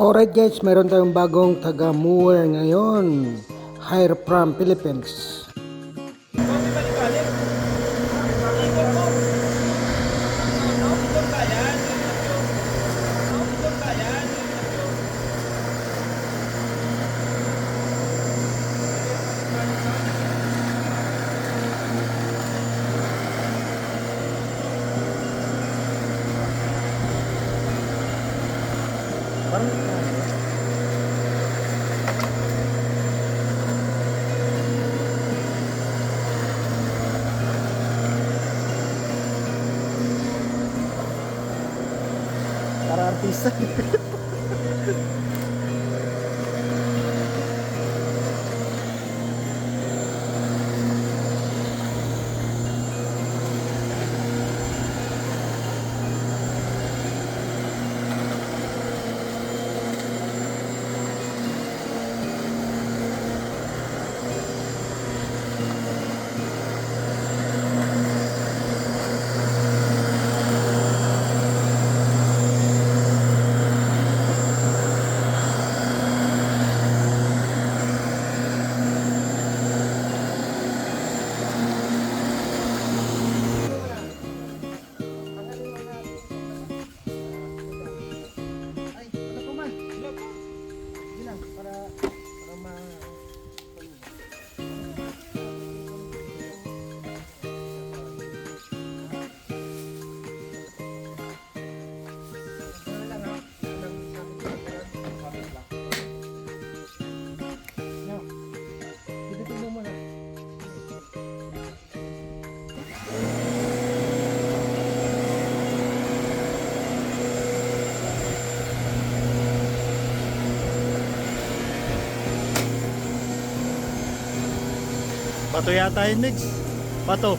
Alright guys, meron tayong bagong taga-mower ngayon. Hire from Philippines. Para artista. Bato yata yun, Mix. Bato.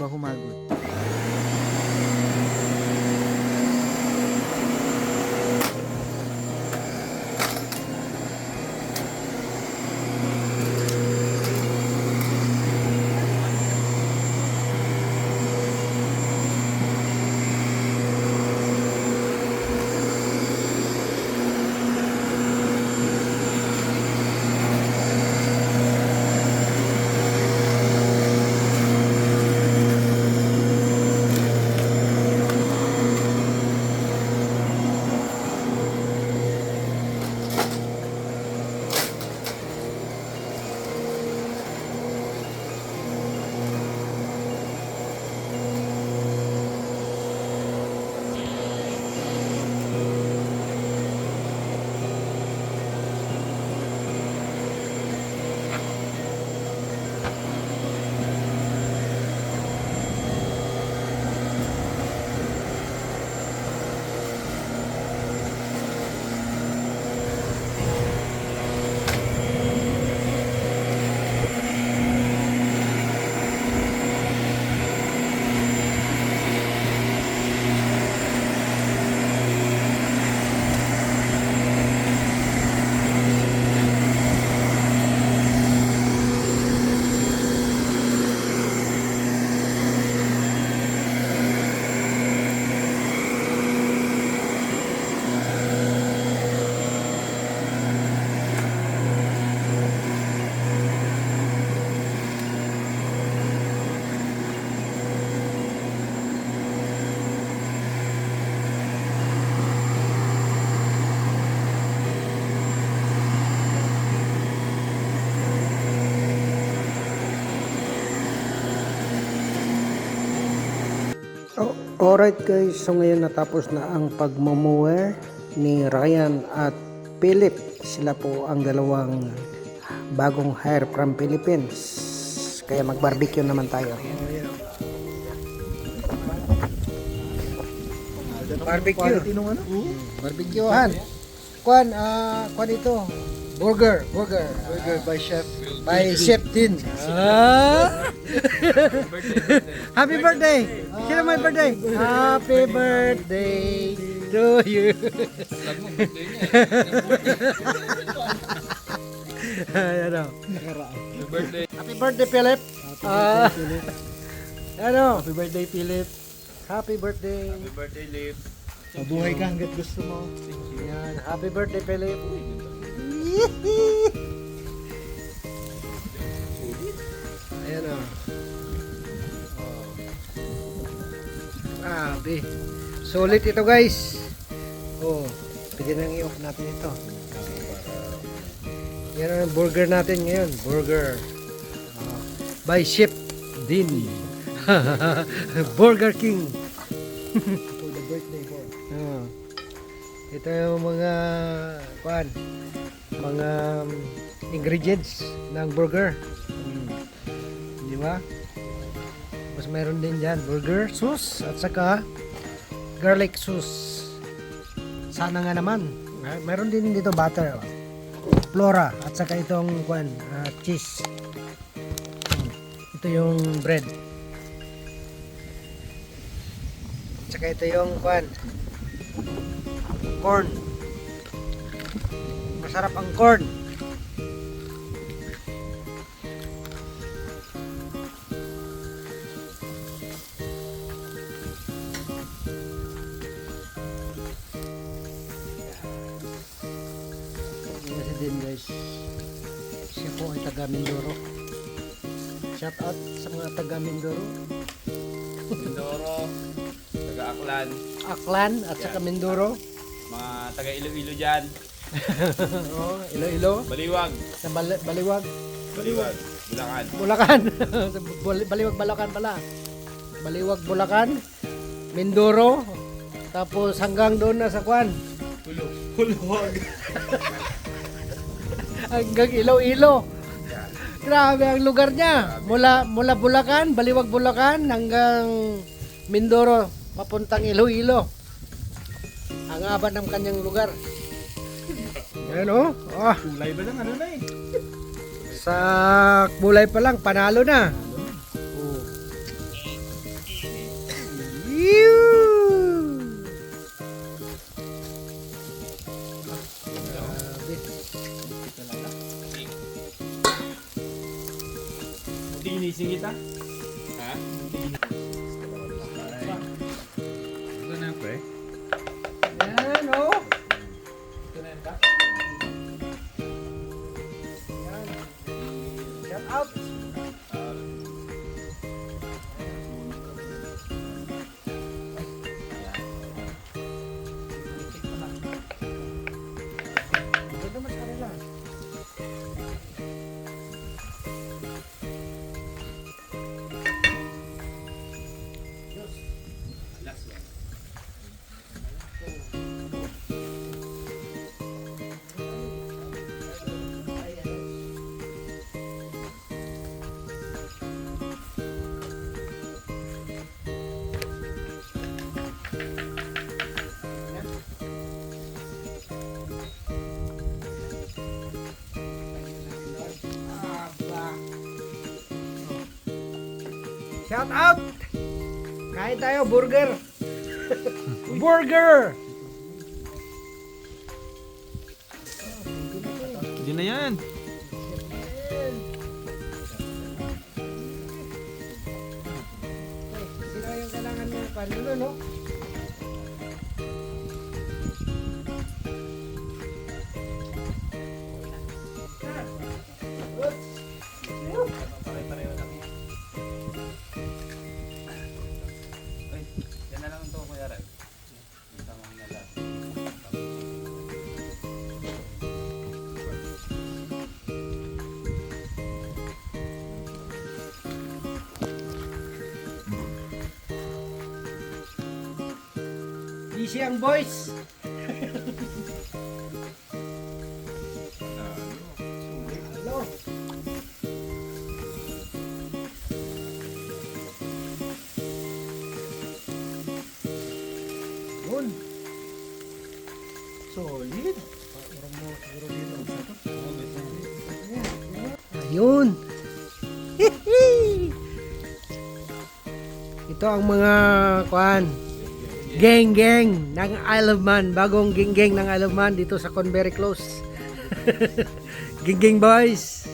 ba humagod? Alright guys, so ngayon natapos na ang pagmumuwer ni Ryan at Philip. Sila po ang dalawang bagong hire from Philippines. Kaya mag-barbecue naman tayo. Barbecue. Quality nung ano? Barbecue. Kwan ito. Burger. Burger by Chef. By Chef Din. Happy birthday! Sino may birthday? Happy birthday to you. Ayan o. Happy birthday, Philip. Ano? Happy birthday, Philip. Happy birthday. Lip. Mabuhay ka hanggat gusto mo. Ayan. Happy birthday, Philip. Ayan o. Grabe. Solid ito guys. Oh, pwede nang i-off natin ito. Yan ang burger natin ngayon. Burger. By Chef Din. Burger King. For the birthday boy. Ito yung mga mga ingredients ng burger. Di ba? Mas meron din dyan burger sauce at saka garlic sauce. Sana nga naman. Meron din dito butter. Flora at saka itong cheese. Ito yung bread. At saka ito yung corn. Masarap ang corn. Kasi din guys, siya po ay taga Mindoro. Shout out sa mga taga Mindoro. Mindoro, taga Aklan, Aklan at saka Mindoro. mga taga Iloilo dyan, Oh, Iloilo, Baliwag, sa Baliwag, Baliwag, Bulacan. Bulacan. Baliwag Bulacan pala. Baliwag Bulacan, Mindoro, tapos hanggang doon na sa Hulwag. hanggang Iloilo. Grabe ang lugar niya. Mula Bulacan, Baliwag Bulacan hanggang Mindoro papuntang Iloilo. Ang haba ng kanyang lugar. Yan oh. Kulay ba lang ano na eh? Sa kulay pa lang panalo na. Oh. Gigising kita? Ha? Ito na pre. Yan, oh. Ito na yan ka? Yan. Shout out. Ganda mas kanila. Last one. Shout out! Kain tayo, burger! Burger! Hindi na yan. Sino yung kailangan mo panulo, no? Ay, yan na lang ito Kuya Ray. Tama na lang. Easy ang boys! Hello! Yun! Solid. Parang mo siguro dito. Ayun! Ito ang mga kuan geng-geng ng Isle of Man. Bagong geng-geng ng Isle of Man dito sa Convery Close. Geng-geng boys.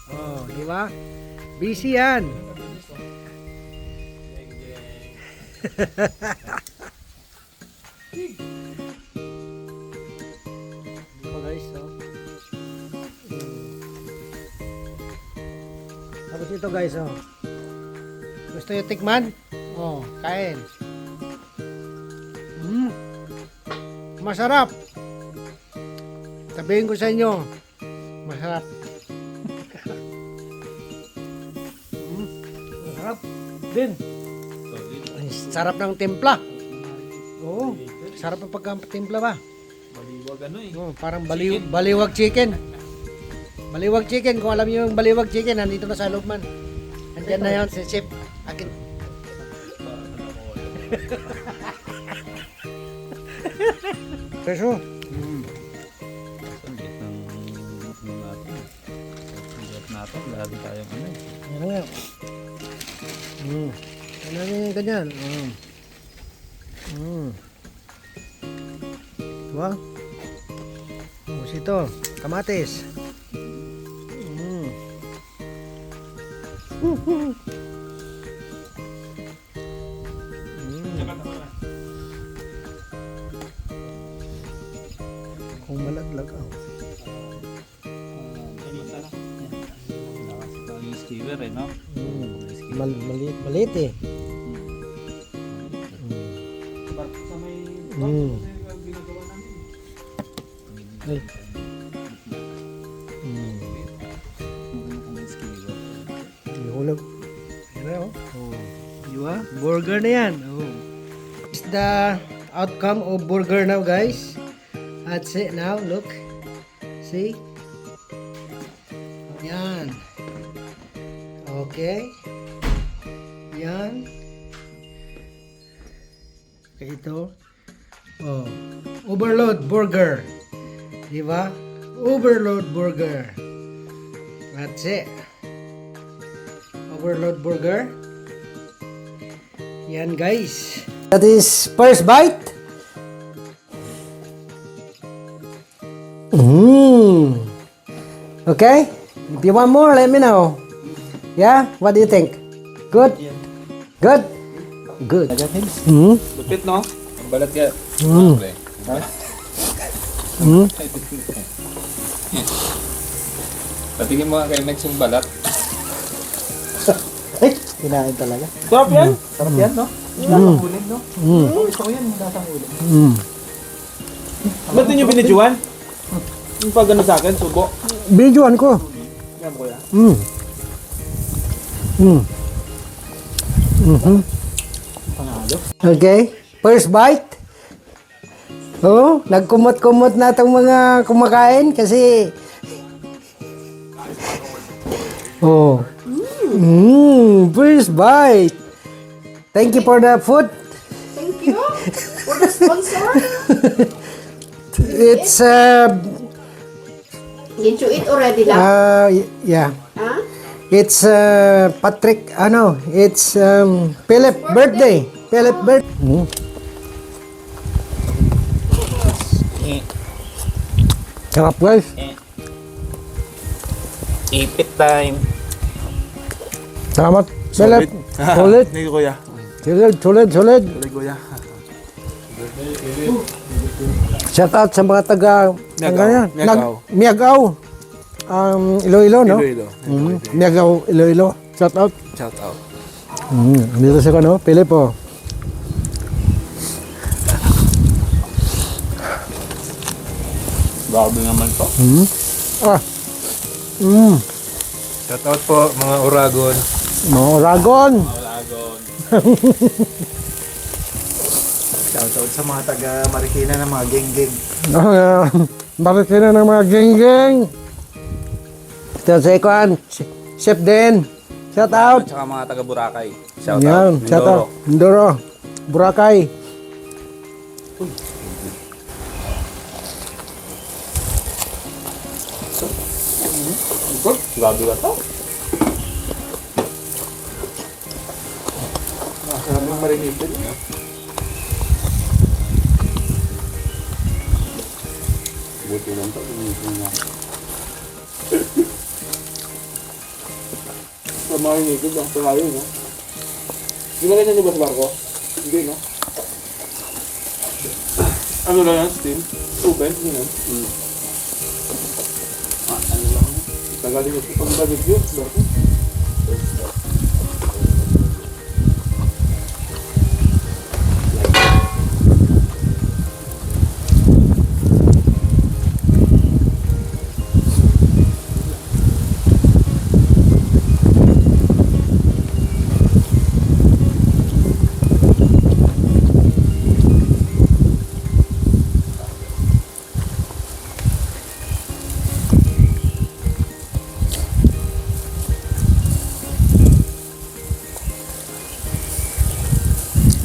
Oh, di ba? Busy yan. Di ba guys? Oh? Tapos ito guys, oh. Gusto nyo tikman? Oh, kain. Masarap. Sabihin ko sa inyo, masarap. Masarap din. Solid. Ay, sarap ng timpla. Oo, sarap ng pagkatimpla ba? Maliwag ano eh. Oh, parang baliwag chicken. Baliwag chicken, kung alam niyo yung baliwag chicken, nandito na sa Lubman. Andiyan na yun, si Chef. Akin. Peso. Ang liit ng natin. Ang liit natin. Lagi tayong ano eh. Ano nga? Ano yung ganyan? Diba? Tapos ito, kamatis. Kung malaglag ako. Yung skewer eh no? Maliit eh. Sa may ginagawa namin. Ay. Hulog. Yan na oh. Diba? Burger na yan. It's the outcome of burger now guys. That's it now. Look. See? Yan. Okay. Yan. Okay, ito. Oh. Overload burger. Diba? Overload burger. That's it. Overload burger. Yan guys. That is first bite. Okay? If you want more, let me know. Yeah? What do you think? Good? Good? Good. Mm. Lupit, no? Ang balat ka. Mm. Mm. Patingin mo nga kayo next yung balat. Ay, kinain talaga. Sarap yan. Sarap yan, no? Lasang uling, no? Mm. Oh, gusto ko yan, yung lasang uling. Mm. Ba't din yung binidyoan? Yung pag ano sa akin, subo. Videoan ko. Yan ko yan. Mm. Mm. Mhm. Panalo. Okay. First bite. Oh, nagkumot-kumot na itong mga kumakain kasi oh. First bite. Thank you for the food. Thank you for the sponsor. It's Did you eat already lang? yeah. Huh? It's Patrick it's Philip birthday. Philip birthday. Sarap guys. Ipit time. Salamat. Philip. Sulit. Thank you, kuya. Sulit. Tuloy, kuya. Shout out sa mga taga Miagaw. Iloilo, no? Iloilo. Miagaw, Iloilo. Shout out. Shout out. Dito sa ano, Philip, oh. Grabe naman to. Ah. Shout out po, mga Oragon. No, Ragon. Shout out sa mga taga Marikina na mga geng-geng. Bakit sila ng mga geng-geng? Ito sa ikuan, Chef Den. Shout out. At saka mga taga Boracay. Shout Yan, out. shout out. Mindoro. Boracay. Grabe ba to? Masarap yung marinated. Buti lang to. Sa marinated ang palayo, no? Di ba ganyan ba sa barko? Hindi, no? Ano lang yan, steam? Open, ganyan. Ano lang? Tagal din ito pang bagay yun, barko.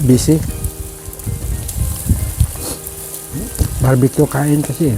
Busy. Barbecue kain kasi.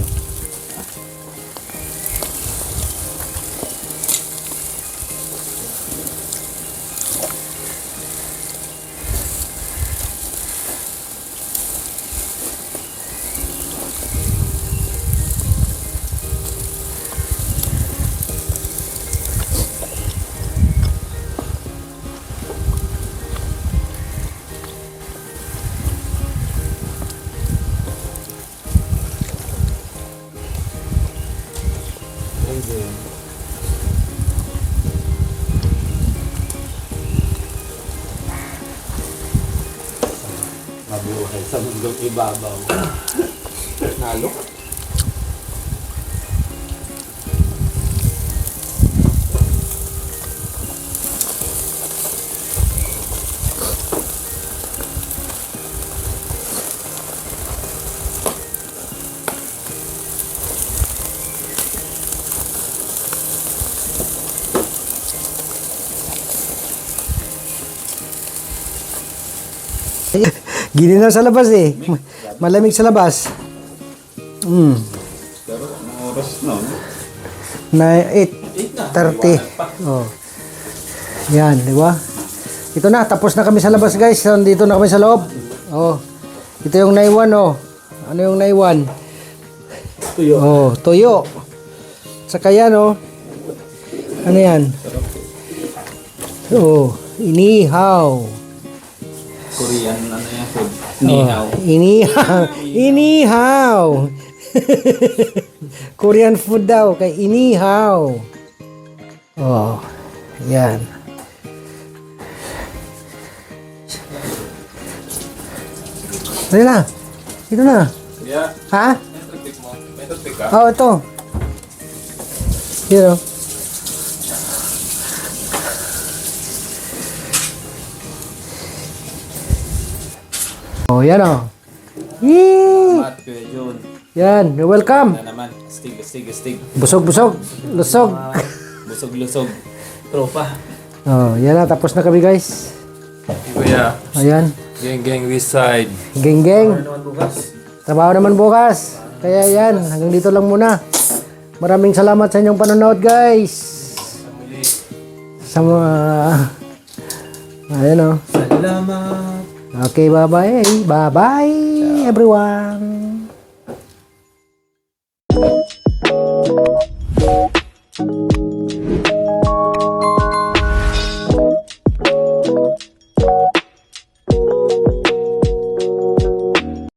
Mabuhay sa mundong ibabaw. Nalo. Gini na sa labas eh. Malamig sa labas. Pero anong oras na? Na 8:30. Oh. Yan, di ba? Ito na, tapos na kami sa labas guys. Dito na kami sa loob. Oh. Ito yung naiwan oh. Ano yung naiwan? Tuyo. Oh, tuyo. Saka yan oh. Ano yan? Oh, inihaw. Korean ano yan food. Nihaw. Inihaw. Inihaw. Korean food daw, kay inihaw. Oh, yan. Dali na. Ito na. Yeah. Ha? May toothpick mo. May toothpick ka? Oh, ito. Here. Oh, yan oh. Yee! Mat, Kuya Jun. Yan, you're welcome. Na naman. Astig. Busog, lusog. Busog-lusog. Tropa. Oh, yan na. Tapos na kami, guys. Kuya, Ayan. geng west side. Geng. Trabaho naman bukas. Kaya yan, hanggang dito lang muna. Maraming salamat sa inyong panonood, guys. Sa mga... Ayan o. Salamat. Okay, bye-bye. Bye-bye, everyone.